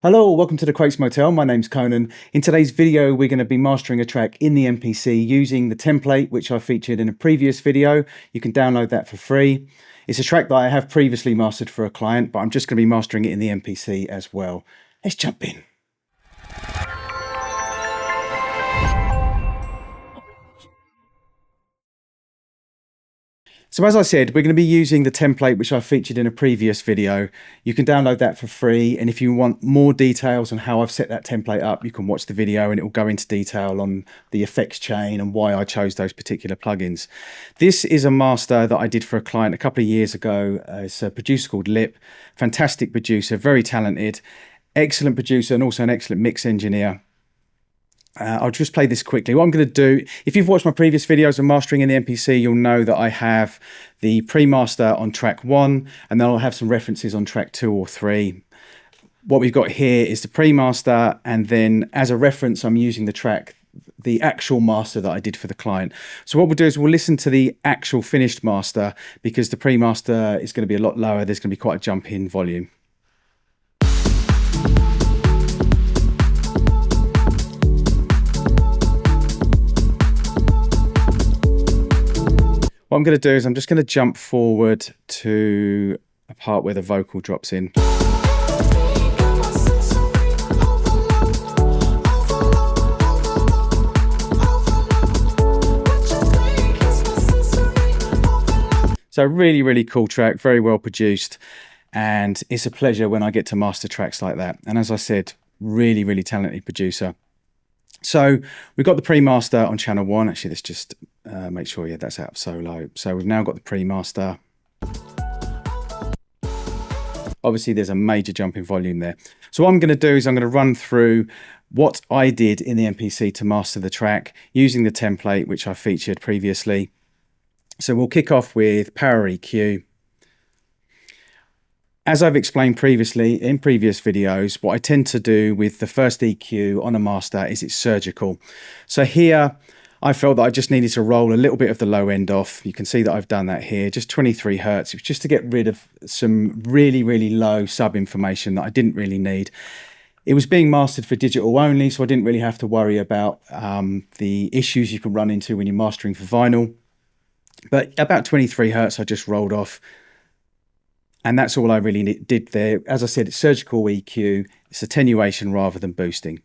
Hello, welcome to the Quakes Motel. My name's Conan. In today's video, we're going to be mastering a track in the MPC using the template, which I featured in a previous video. You can download that for free. It's a track that I have previously mastered for a client, but I'm just going to be mastering it in the MPC as well. Let's jump in. So as I said, we're going to be using the template which I featured in a previous video. You can download that for free, and if you want more details on how I've set that template up, you can watch the video and it will go into detail on the effects chain and why I chose those particular plugins. This is a master that I did for a client a couple of years ago. It's a producer called Lip, fantastic producer, very talented, excellent producer and also an excellent mix engineer. I'll just play this quickly. What I'm going to do, if you've watched my previous videos on mastering in the MPC, you'll know that I have the pre-master on track 1, and then I'll have some references on track 2 or 3. What we've got here is the pre-master, and then as a reference, I'm using the track, the actual master that I did for the client. So what we'll do is we'll listen to the actual finished master, because the pre-master is going to be a lot lower. There's going to be quite a jump in volume. What I'm going to do is I'm just going to jump forward to a part where the vocal drops in. So really, really cool track, very well produced, and it's a pleasure when I get to master tracks like that. And as I said, really, really talented producer. So we've got the pre-master on channel 1. Actually, let's just make sure, yeah, that's out of solo. So we've now got the pre-master. Obviously, there's a major jump in volume there. So what I'm going to do is I'm going to run through what I did in the MPC to master the track using the template, which I featured previously. So we'll kick off with Power EQ. As I've explained previously in previous videos, what I tend to do with the first EQ on a master is it's surgical. So here I felt that I just needed to roll a little bit of the low end off. You can see that I've done that here, just 23 Hertz. It was just to get rid of some really, really low sub information that I didn't really need. It was being mastered for digital only, so I didn't really have to worry about the issues you can run into when you're mastering for vinyl. But about 23 Hertz I just rolled off. And that's all I really did there. As I said, it's surgical EQ. It's attenuation rather than boosting.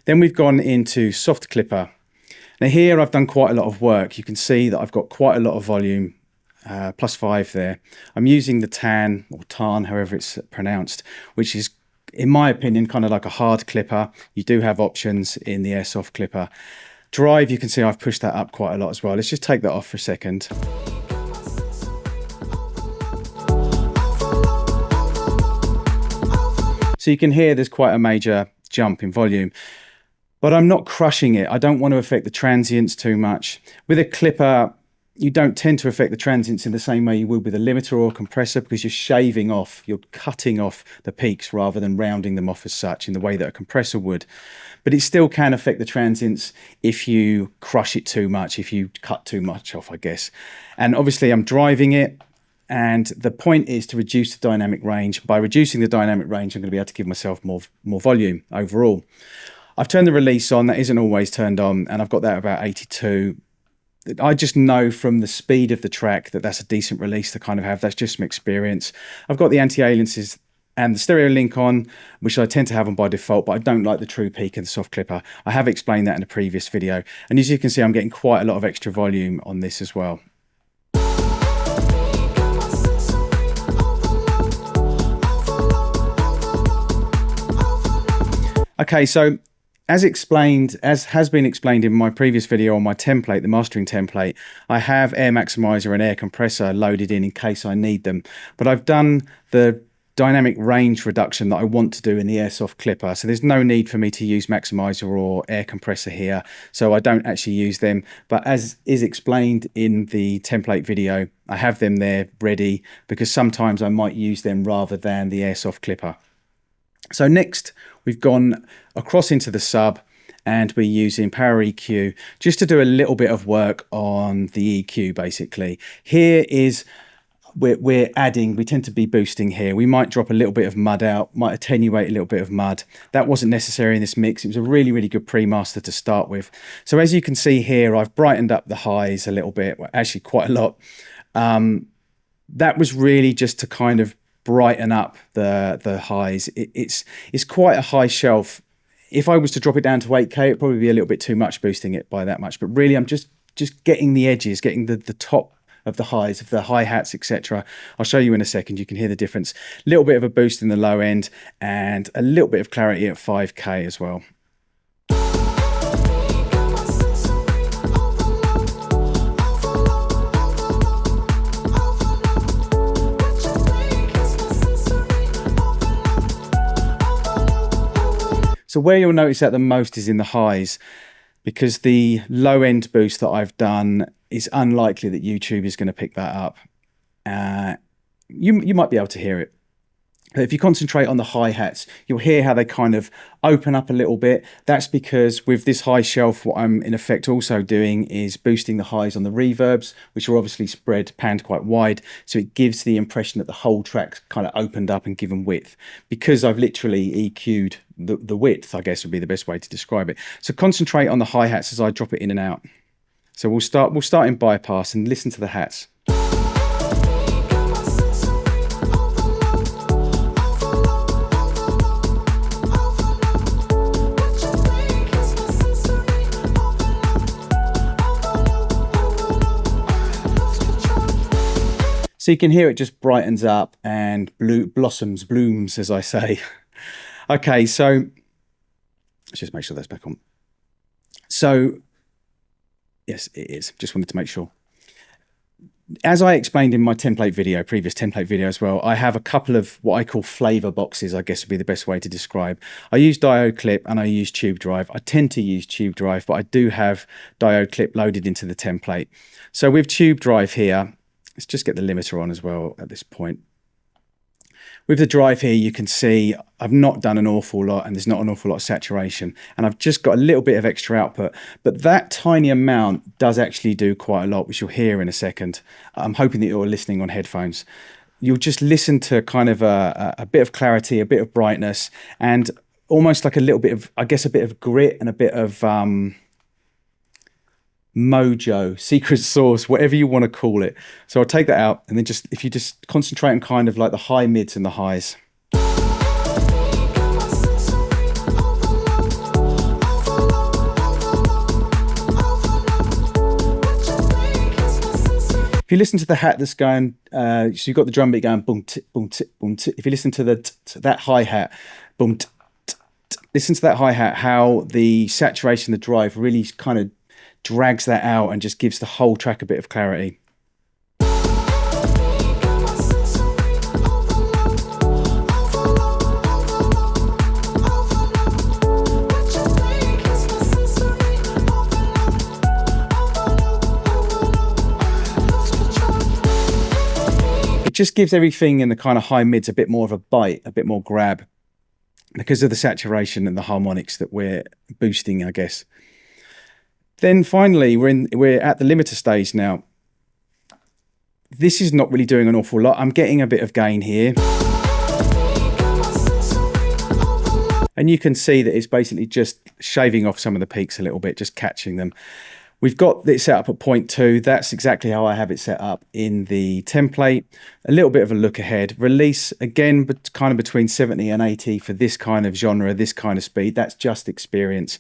Then we've gone into soft clipper. Now here I've done quite a lot of work. You can see that I've got quite a lot of volume, +5 there. I'm using the tan, or tan, however it's pronounced, which is, in my opinion, kind of like a hard clipper. You do have options in the airsoft clipper. Drive, you can see I've pushed that up quite a lot as well. Let's just take that off for a second. So you can hear there's quite a major jump in volume, but I'm not crushing it. I don't want to affect the transients too much. With a clipper, you don't tend to affect the transients in the same way you would with a limiter or a compressor, because you're shaving off, you're cutting off the peaks rather than rounding them off as such in the way that a compressor would. But it still can affect the transients if you crush it too much, if you cut too much off, I guess. And obviously I'm driving it. And the point is to reduce the dynamic range. By reducing the dynamic range, I'm going to be able to give myself more volume overall. I've turned the release on. That isn't always turned on, and I've got that about 82. I just know from the speed of the track that that's a decent release to kind of have. That's just some experience. I've got the anti-aliases and the stereo link on, which I tend to have on by default, but I don't like the true peak and the soft clipper. I have explained that in a previous video. And as you can see, I'm getting quite a lot of extra volume on this as well. Okay, so as has been explained in my previous video on my template, the mastering template, I have air maximizer and air compressor loaded in case I need them. But I've done the dynamic range reduction that I want to do in the airsoft clipper. So there's no need for me to use maximizer or air compressor here. So I don't actually use them. But as is explained in the template video, I have them there ready because sometimes I might use them rather than the airsoft clipper. So next, we've gone across into the sub and we're using Power EQ just to do a little bit of work on the EQ basically. Here is we tend to be boosting here. We might drop a little bit of mud out, might attenuate a little bit of mud. That wasn't necessary in this mix. It was a really, really good pre-master to start with. So as you can see here, I've brightened up the highs a little bit, well, actually quite a lot. That was really just to kind of brighten up the highs. It's quite a high shelf. If I was to drop it down to 8K, it'd probably be a little bit too much boosting it by that much. But really, I'm just getting the edges, getting the top of the highs, of the hi-hats, etc. I'll show you in a second. You can hear the difference. A little bit of a boost in the low end and a little bit of clarity at 5K as well. So where you'll notice that the most is in the highs, because the low end boost that I've done is unlikely that YouTube is going to pick that up. You might be able to hear it. But if you concentrate on the hi-hats, you'll hear how they kind of open up a little bit. That's because with this high shelf, what I'm in effect also doing is boosting the highs on the reverbs, which are obviously panned quite wide. So it gives the impression that the whole track's kind of opened up and given width. Because I've literally EQ'd the width, I guess would be the best way to describe it. So concentrate on the hi-hats as I drop it in and out. So we'll start in bypass and listen to the hats. So you can hear it just brightens up and blooms, as I say. Okay, so let's just make sure that's back on. So, yes, it is. Just wanted to make sure. As I explained in my previous template video as well, I have a couple of what I call flavor boxes, I guess would be the best way to describe. I use diode clip and I use tube drive. I tend to use tube drive, but I do have diode clip loaded into the template. So with tube drive here, let's just get the limiter on as well at this point. With the drive here, you can see I've not done an awful lot and there's not an awful lot of saturation. And I've just got a little bit of extra output. But that tiny amount does actually do quite a lot, which you'll hear in a second. I'm hoping that you're listening on headphones. You'll just listen to kind of a bit of clarity, a bit of brightness, and almost like a little bit of, I guess, a bit of grit and a bit of Mojo, secret sauce, whatever you want to call it. So I'll take that out, and then if you just concentrate on kind of like the high mids and the highs. If you listen to the hat that's going, so you've got the drum beat going boom, t, boom, t, boom, t. If you listen to that hi-hat, boom, t, t, t. Listen to that hi-hat, how the saturation, the drive really kind of drags that out and just gives the whole track a bit of clarity. It just gives everything in the kind of high mids a bit more of a bite, a bit more grab, because of the saturation and the harmonics that we're boosting, I guess. Then finally, we're at the limiter stage now. This is not really doing an awful lot. I'm getting a bit of gain here. And you can see that it's basically just shaving off some of the peaks a little bit, just catching them. We've got it set up at 0.2. That's exactly how I have it set up in the template. A little bit of a look ahead. Release, again, but kind of between 70 and 80 for this kind of genre, this kind of speed. That's just experience.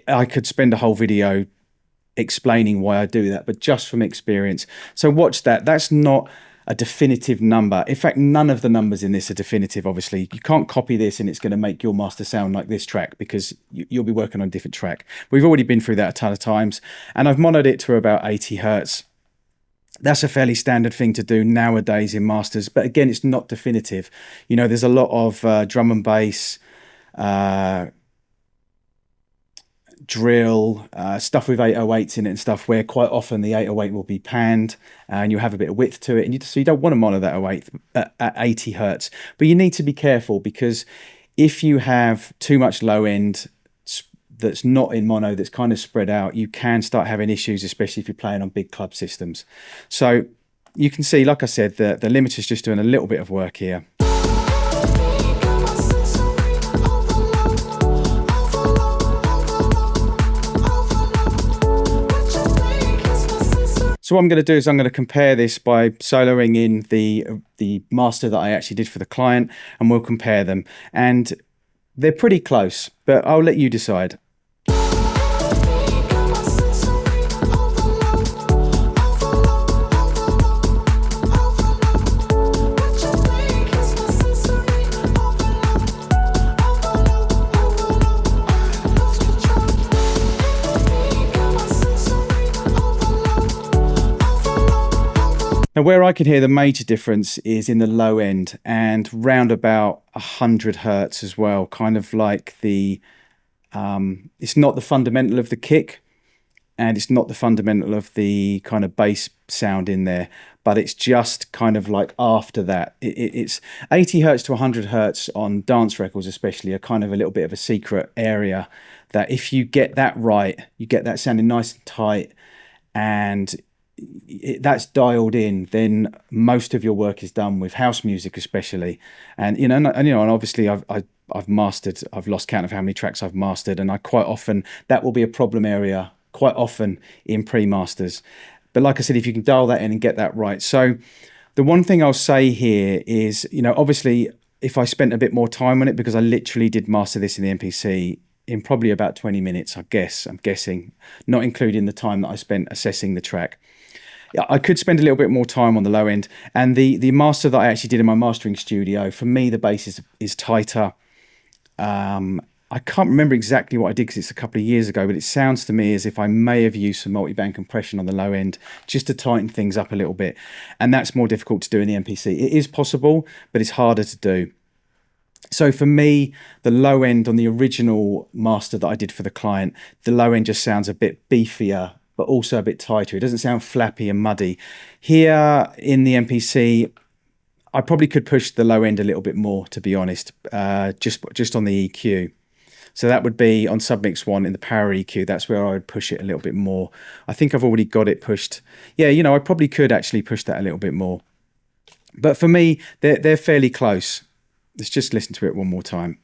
I could spend a whole video explaining why I do that, but just from experience. So watch that. That's not a definitive number. In fact, none of the numbers in this are definitive, obviously. You can't copy this and it's going to make your master sound like this track, because you'll be working on a different track. We've already been through that a ton of times, and I've monoed it to about 80 hertz. That's a fairly standard thing to do nowadays in masters, but again, it's not definitive. You know, there's a lot of drum and bass, drill, stuff with 808s in it and stuff, where quite often the 808 will be panned and you have a bit of width to it, and so you don't want to mono that 808 at 80 hertz. But you need to be careful, because if you have too much low end that's not in mono, that's kind of spread out, you can start having issues, especially if you're playing on big club systems. So you can see, like I said, the limiter's just doing a little bit of work here. So what I'm going to do is I'm going to compare this by soloing in the master that I actually did for the client, and we'll compare them. And they're pretty close, but I'll let you decide. Now, where I can hear the major difference is in the low end and round about 100 hertz as well. Kind of like it's not the fundamental of the kick, and it's not the fundamental of the kind of bass sound in there, but it's just kind of like after that. It's 80 hertz to 100 hertz on dance records especially are kind of a little bit of a secret area that if you get that right, you get that sounding nice and tight, and that's dialed in, then most of your work is done with house music especially. And and obviously I've mastered, I've lost count of how many tracks I've mastered, and I quite often, that will be a problem area quite often in pre-masters. But like I said, if you can dial that in and get that right. So the one thing I'll say here is, obviously if I spent a bit more time on it, because I literally did master this in the MPC in probably about 20 minutes, I'm guessing, not including the time that I spent assessing the track. I could spend a little bit more time on the low end, and the master that I actually did in my mastering studio, for me the bass is tighter. I can't remember exactly what I did because it's a couple of years ago, but it sounds to me as if I may have used some multiband compression on the low end just to tighten things up a little bit, and that's more difficult to do in the MPC. It is possible, but it's harder to do. So for me, the low end on the original master that I did for the client, the low end just sounds a bit beefier, but also a bit tighter. It doesn't sound flappy and muddy. Here in the MPC, I probably could push the low end a little bit more, to be honest, just on the EQ. So that would be on Submix 1 in the power EQ. That's where I would push it a little bit more. I think I've already got it pushed. Yeah, I probably could actually push that a little bit more. But for me, they're fairly close. Let's just listen to it one more time.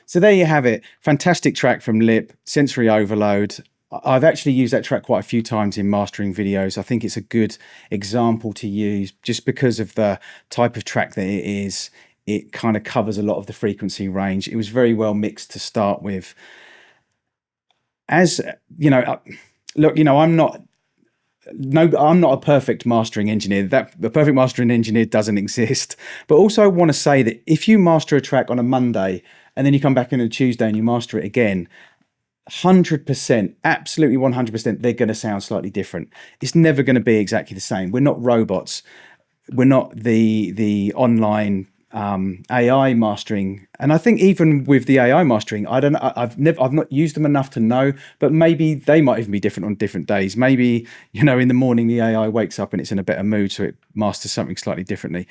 So there you have it. Fantastic track from Lip, Sensory Overload. I've actually used that track quite a few times in mastering videos. I think it's a good example to use just because of the type of track that it is. It kind of covers a lot of the frequency range. It was very well mixed to start with. As look, I'm not a perfect mastering engineer. The perfect mastering engineer doesn't exist. But also I want to say that if you master a track on a Monday and then you come back in on a Tuesday and you master it again, 100%, absolutely 100%, they're going to sound slightly different. It's never going to be exactly the same. We're not robots. We're not the online AI mastering. And I think even with the AI mastering, I've not used them enough to know, but maybe they might even be different on different days. Maybe, in the morning the AI wakes up and it's in a better mood, so it masters something slightly differently.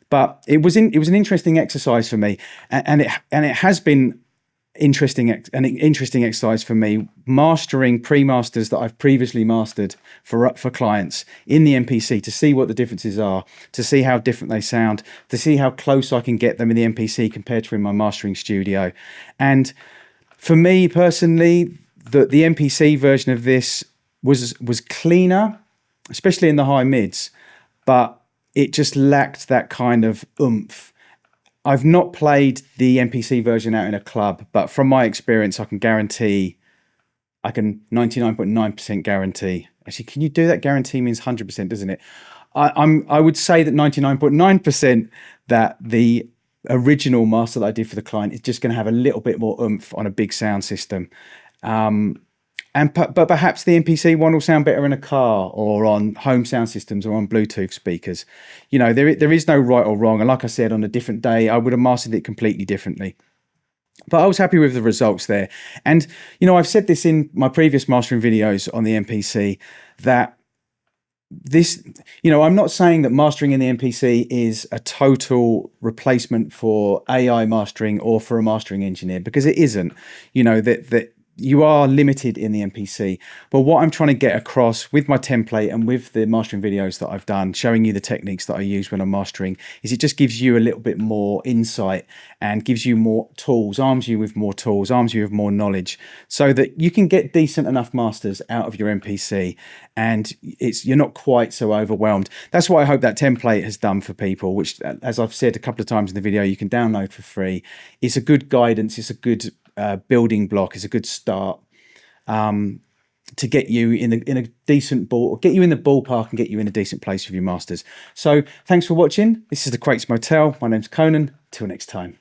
But it was an interesting exercise for me, and it has been an interesting exercise for me, mastering pre-masters that I've previously mastered for clients in the MPC, to see what the differences are, to see how different they sound, to see how close I can get them in the MPC compared to in my mastering studio. And for me personally, the MPC version of this was cleaner, especially in the high mids, but it just lacked that kind of oomph. I've not played the MPC version out in a club, but from my experience, I can 99.9% guarantee. Actually, can you do that? Guarantee means 100%, doesn't it? I would say that 99.9% that the original master that I did for the client is just going to have a little bit more oomph on a big sound system. But perhaps the MPC one will sound better in a car or on home sound systems or on Bluetooth speakers. There is no right or wrong. And like I said, on a different day, I would have mastered it completely differently. But I was happy with the results there. And, you know, I've said this in my previous mastering videos on the MPC, that this, you know, I'm not saying that mastering in the MPC is a total replacement for AI mastering or for a mastering engineer, because it isn't. You know, that you are limited in the MPC. But what I'm trying to get across with my template and with the mastering videos that I've done, showing you the techniques that I use when I'm mastering, is it just gives you a little bit more insight and gives you more tools, arms you with more tools, arms you with more knowledge, so that you can get decent enough masters out of your MPC and you're not quite so overwhelmed. That's what I hope that template has done for people, which, as I've said a couple of times in the video, you can download for free. It's a good guidance, it's a good building block, is a good start to get you in a decent get you in the ballpark and get you in a decent place with your masters. So thanks for watching. This is the Quakes Motel. My name's Conan. Till next time.